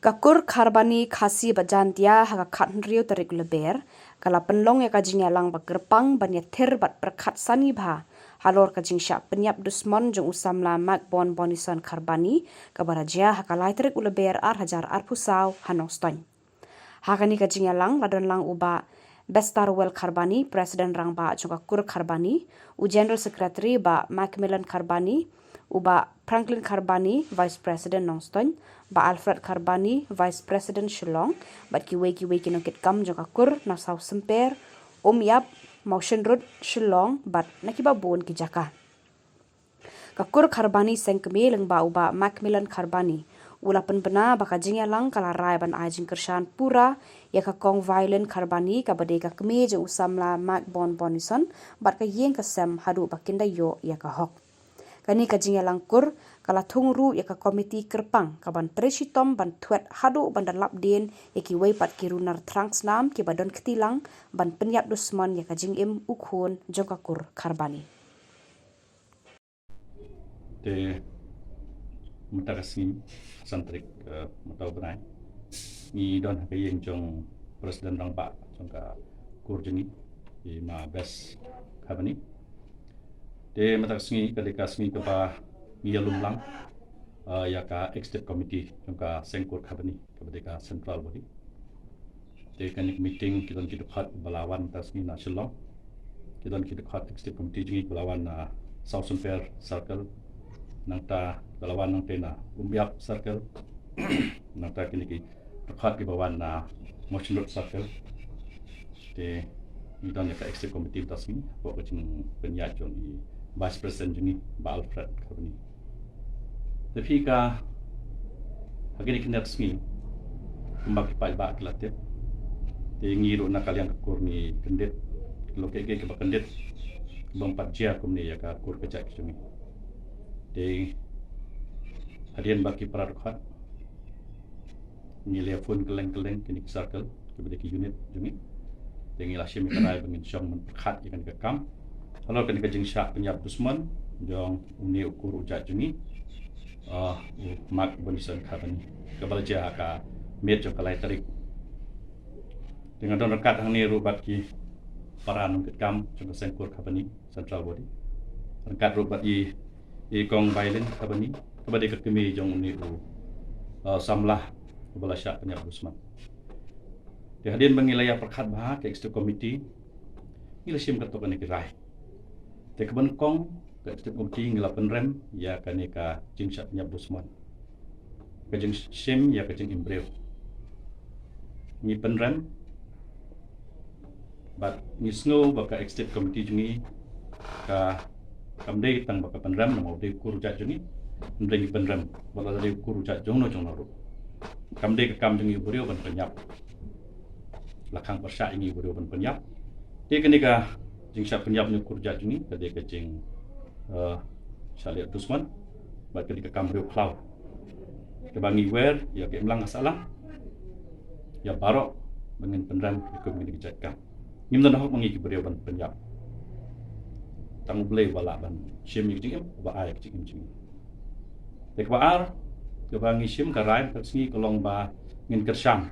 Kakur karbani khasi bajantia haga khatnrio tarik leber kala penlong ya kajing yalang bagerpang banya ther bat perkhat sani bha halor kajing sya penyap dusmon jong usamla mak bon bonison karbani kabaraja hakalai tarik uleber ar hajar ar pusau hanoston hakani kajing yalang ladon lang uba Bestar Wel Karbani, Presiden Rang Ba Kakur Karbani, u General Secretary ba Macmillan Karbani, uba Franklin Karbani, Vice President Nongston, ba Alfred Karbani, Vice President Shillong, bat kiwe kinongkit kam Kakur na South Semper, Yap, Motion Road Shillong, bat nakibabon kijaka. Kakur Karbani sengkemi leng ba uba Macmillan Karbani, ulapan bena baka jingya lang kala rai ban ajing kershan pura ya ka kong violent Karbani ka bade ka keme je usamla mak bon bonison bat ka yeng ka sem hadu bakinda yo ya ka hok kani ka jingya lang kur kala thungru ya ka komiti kerpang ka ban tresitom ban thwet hadu ban dalap den ya ki wei pat kirunar trangsnam ki badon ketilang ban penyap dusman ya ka jingim ukhun Kakur Karbani te mutakasni santrik matau benai ni don hakayeng jong Presiden Rang Ba jong ka kurjeni di ma bes Karbani te mutakasni kadikasni ke ba ngiyalum lang ya ka executive committee jong ka sengkur Karbani ka central body te kanik meeting kita khat balawan tasni na Shillong kita khat executive committee jengi balawan na South Fair Circle nangta balawan nang tena Yap Circle nangta kini terkhat di bawah na Motion Road Circle de idon ka executive committee tasmi po kacing penyat jon di Vice President jeni ba Alfred Karbani tapi ka hagini kini tasmi kumbak pai ba kelatip de ngiru na kalian kur ni kendit loke ke ba kendit bang patjia kumni ya ka kur kecak jeni de hadian baki peradukhat ni telefon keleng-keleng kini circle kepada ki unit jumi dengan lasim kerai bengin syong menperkhat ikan ke kam kalau kena kejeng syak penyap dusman jong uni ukur ujat jumi mak bonison Karbani kebalja ka met jong kalai tarik dengan don rekat hang ni rubat ki paran ke kam jong sengkur Karbani central body rekat rubat i kong violent Karbani kepada kekemi jong uni samlah kepala syak penyap dusman dihadian bangilaya perkhat bah ke executive committee ila sim katokan ni kirai te keban kong ke executive committee ngila penrem ya kanika jing syak penyap dusman ke jing sim ya ke jing imbreu ni penrem bat ni snow baka executive committee jungi ka kamdei tang baka penrem namo de kurujat jungi ndeng penrem bala de kurujat jongno jongno kamde ke kam jengi buriu ban penyap lakang persya ingi buriu ban penyap dia kenika jing syak penyap ni kurja jengi kade ke jing syaliat dusman bat kenika kam buriu klau ke bangi wer ya ke mlang asalang ya barok bangin pendram ke mini kejatka ngim dan hok mangi buriu ban penyap tang blei wala ban sim jing ba ai jing jing dek baar ke bangi sim karai tersengi kolong ba ngin kersam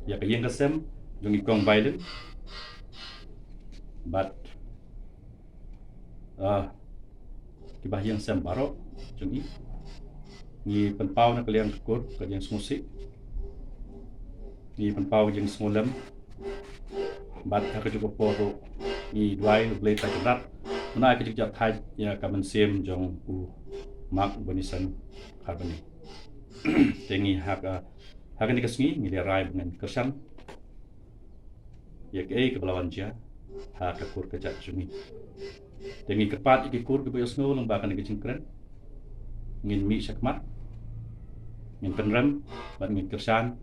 ya ke yeng kesem jungi kong Biden bat di bahyang sem barok jungi ni penpau na kaliang kur ke yang smusik ni penpau jeng smolem bat ka juga poro ni duai blei ta jerat mana ke jejak thai ya ka mensem jong mak bonisan Karbani tengi hak ni kesngi ngili rai dengan kersam ya ke belawan dia hak kur kejak jumi tengi kepat iki kur ke biosno lembakan ke jingkren ngin mi sakmat ngin penrem bat ngin kersan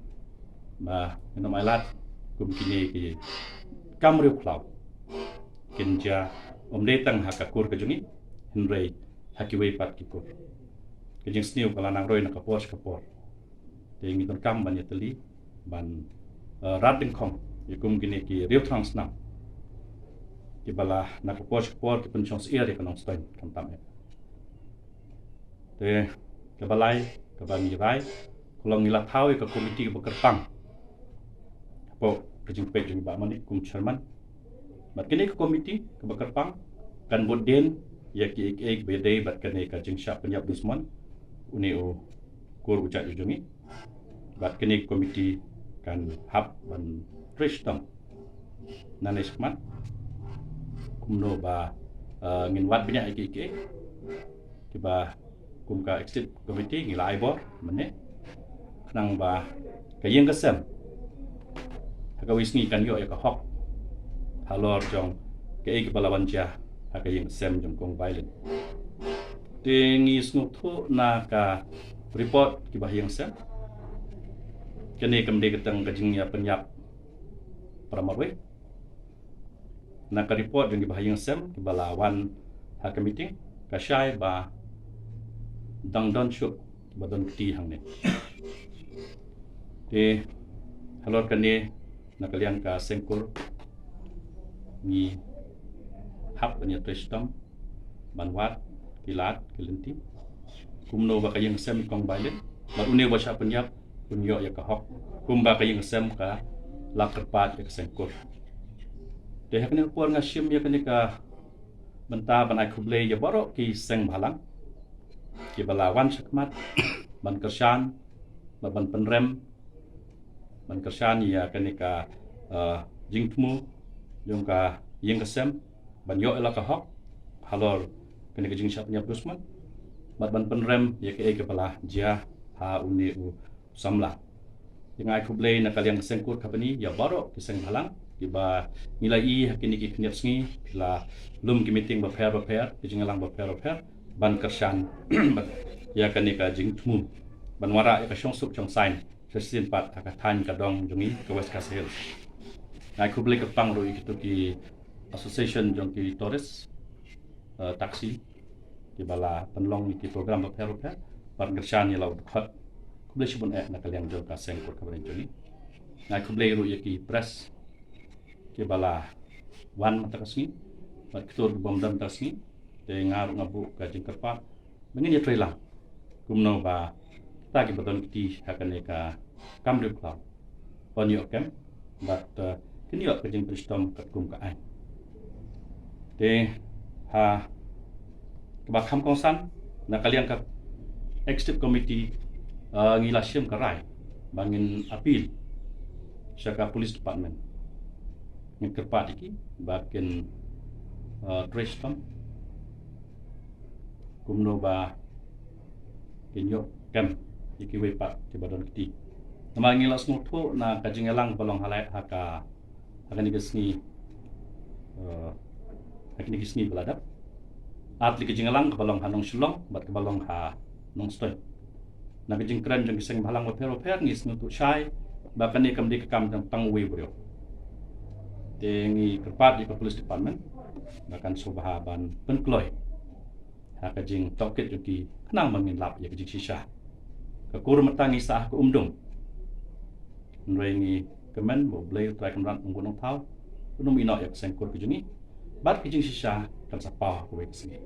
ba nom ailat kum kini ki kamriu klau kinja omdetang hak kur ke jumi henrei hakiwei pat ki kur kejeng sniu kala nang roi na kapor tengi ton kam ban yateli ban rating kong ikum gini ki riu transnam ki bala na kapor ki penchong sia de kanong stein kam tam te ke balai ke bani rai kalau ngilat tahu ke komiti ke bekerpang apa kejimpe jeung ba mani kum chairman bat kini ke komiti ke bekerpang kan boden ya ki ek bede bat kene ka jeung sya penyap dusman uni o kur ucat jungi bat kini komiti kan hab ban tristam nanesman kumno ba ngin wat banyak iki tiba kum ka exit committee ngila aibor mene nang ba kayeng kesem haka wisni kan yo ya ka hok halor jong ke balawan ja haka yeng sem jong kong violent tingi snuk thu na ka report ki bah yeng sem kene kamde ketang kajing ya penyap pramarwe na ka report jong ki bah yeng sem ki balawan haka meeting ka syai ba dang don shuk badon ti hang ne te halor kane nakalian ka sengkur ni hap nya tristam banwat kilat kilenti kumno ba kayeng sem kong bailen ba une ba sya penyap punyo ya ka hok kumba kayeng sem ka lakerpat ya ka sengkur te hakne por nga sim ya kane ka benta ban ai khuble ya baro ki seng bhalang ki balawan sakmat ban kersan ban penrem ban kersan ya kanika jingtmu yung ka yeng kesem ban yo ela ka hok halor kanika jing syap nyap dusman ban penrem ya ke kepala dia ha uni u samla yang ai kublei na kalian sengkur kapani ya baro ki seng halang iba nilai hakini ki knyap sngi la lum ki meeting ba pair ki jingalang ba pair ban kersan ya kanika jingtmu ban wara ya ka syong sup chong sign sesin pat akatan kadong jungi ke West Coast Hills. Nah, aku beli kepang roi gitu ki association jong ki tourist taksi ki bala penlong ki program per par gersan ya laut khat. Aku beli sibun nak kalian jong ka seng ko kabarin joni. Nah, aku beli roi ki press ki bala wan mata kasni bat ketur bom dam tasni te ngar ngabu ka jing kerpa. Mengin ya trailer. Kumno ba tagi baton kiti hakane ka kamrip klau ponyo kem bat kini wak kejing pristom kat kum ka ai te ha ba kham kongsan na kalian ka executive committee ngila syem ka rai bangin apil syaka police department ngin kerpat iki bakin tristom kumno ba kinyo kem iki we pak ti badon kiti nama ngila smuk tho na kajing elang balong halai haka ni gesni hakni gesni beladap atli kajing elang balong hanong shulong bat ke balong ha nong stoy na kajing kran jong kiseng balang wa pero per ngis nutu shai bakan ni kam di kam jang tang we bro tengi kerpat di police department bakan subahaban penkloy haka jing toket juki kenang mangin lap ya kajing sisa kekur matangi sah ke umdum nrengi kemen bo blay try kamran unggunong tau unum ino ya sengkur kejungi bat kijing sisa kan sapa ko we kesini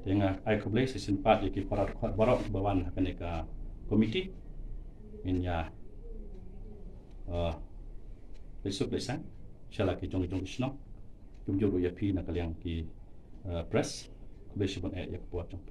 tenga ai ko blay sesin pat yaki para barok bawan hakane ka komiti inya besok lesan shala ki jong kisno jumjo ya pi na kaliang ki press ko blay sibon ya buat jong